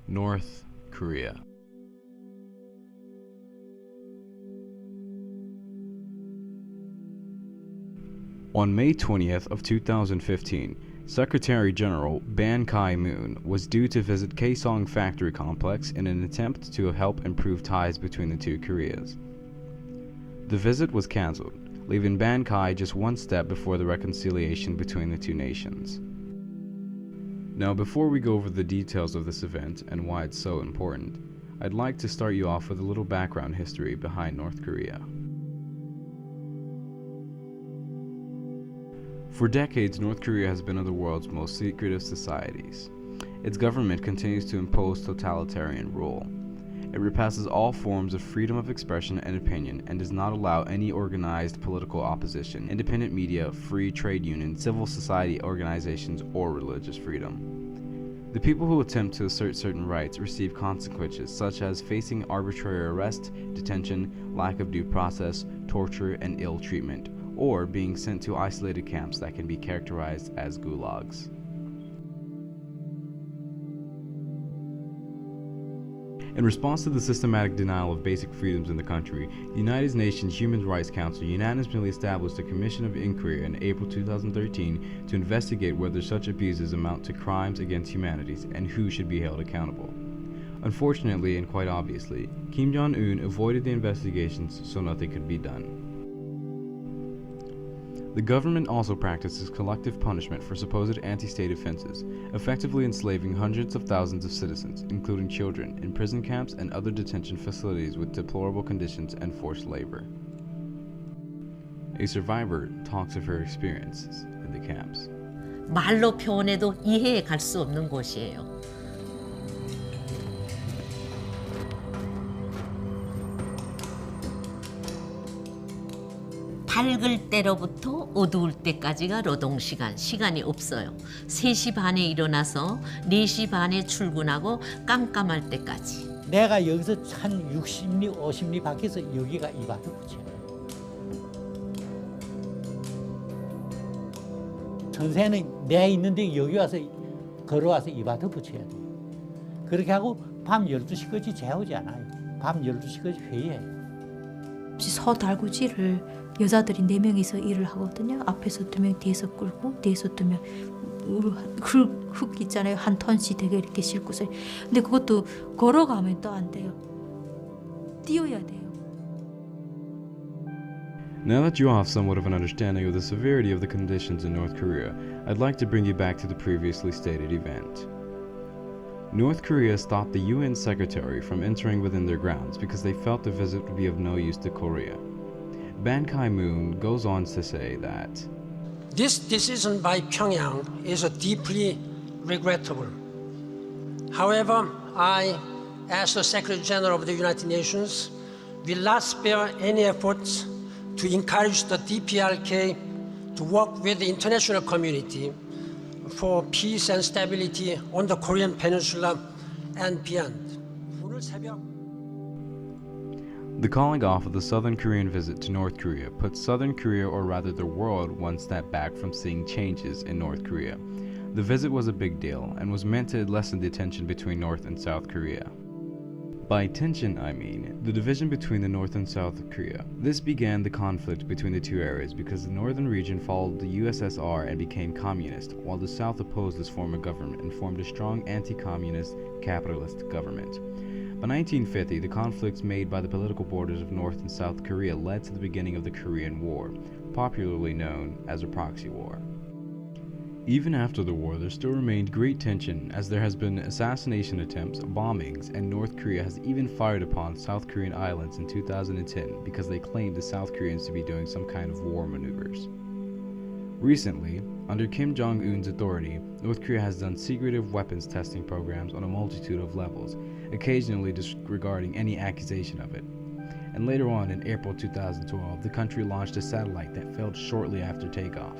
North Korea. On May 20th of 2015, Secretary General Ban Ki-moon was due to visit Kaesong Factory Complex in an attempt to help improve ties between the two Koreas. The visit was cancelled, leaving Ban Ki just one step before the reconciliation between the two nations. Now, before we go over the details of this event and why it's so important, I'd like to start you off with a little background history behind North Korea. For decades, North Korea has been one of the world's most secretive societies. Its government continues to impose totalitarian rule. It repasses all forms of freedom of expression and opinion and does not allow any organized political opposition, independent media, free trade unions, civil society organizations, or religious freedom. The people who attempt to assert certain rights receive consequences such as facing arbitrary arrest, detention, lack of due process, torture, and ill treatment, or being sent to isolated camps that can be characterized as gulags. In response to the systematic denial of basic freedoms in the country, the United Nations Human Rights Council unanimously established a commission of inquiry in April 2013 to investigate whether such abuses amount to crimes against humanity and who should be held accountable. Unfortunately, and quite obviously, Kim Jong-un avoided the investigations, so nothing could be done. The government also practices collective punishment for supposed anti-state offenses, effectively enslaving hundreds of thousands of citizens, including children, in prison camps and other detention facilities with deplorable conditions and forced labor. A survivor talks of her experiences in the camps. 말로 표현해도 이해해 갈 수 없는 곳이에요. 밝을 때로부터 어두울 때까지가 노동시간, 시간이 없어요. 3시 반에 일어나서 4시 반에 출근하고 깜깜할 때까지. 내가 여기서 한 60리, 50리 밖에서 여기가 이바트 붙여요. 전세는 내가 있는데 여기 와서 걸어와서 이바트 붙여야 돼요. 그렇게 하고 밤 12시까지 재우지 않아요. 밤 12시까지 회의해요. 서달구지를 여자들이 4명이서 일을 하거든요. 앞에서 2명, 뒤에서 끌고, 뒤에서 2명. 흙 있잖아요. 한 톤씩 되게 이렇게 싣고서. 근데 그것도 걸어가면 또 안 돼요. 뛰어야 돼요. Now that you have somewhat of an understanding of the severity of the conditions in North Korea, I'd like to bring you back to the previously stated event. North Korea stopped the UN Secretary from entering within their grounds because they felt the visit would be of no use to Korea. Ban Ki-moon goes on to say that this decision by Pyongyang is deeply regrettable. However, I, as the Secretary General of the United Nations, will not spare any efforts to encourage the DPRK to work with the international community for peace and stability on the Korean Peninsula and beyond. the calling off of the Southern Korean visit to North Korea put Southern Korea, or rather the world, one step back from seeing changes in North Korea. The visit was a big deal and was meant to lessen the tension between North and South Korea. By tension, I mean the division between the North and South Korea. This began the conflict between the two areas because the northern region followed the USSR and became communist, while the South opposed this form of government and formed a strong anti-communist, capitalist government. By 1950, the conflicts made by the political borders of North and South Korea led to the beginning of the Korean War, popularly known as a proxy war. Even after the war, there still remained great tension as there has been assassination attempts, bombings, and North Korea has even fired upon South Korean islands in 2010 because they claimed the South Koreans to be doing some kind of war maneuvers. Recently, under Kim Jong-un's authority, North Korea has done secretive weapons testing programs on a multitude of levels, occasionally disregarding any accusation of it. And later on, in April 2012, the country launched a satellite that failed shortly after takeoff.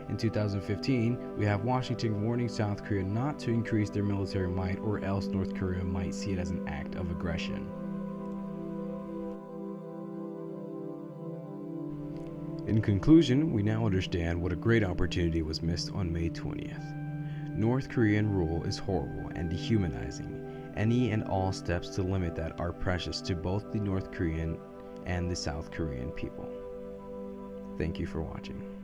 In 2015, we have Washington warning South Korea not to increase their military might, or else North Korea might see it as an act of aggression. In conclusion, we now understand what a great opportunity was missed on May 20th. North Korean rule is horrible and dehumanizing, Any and all steps to limit that are precious to both the North Korean and the South Korean people. Thank you for watching.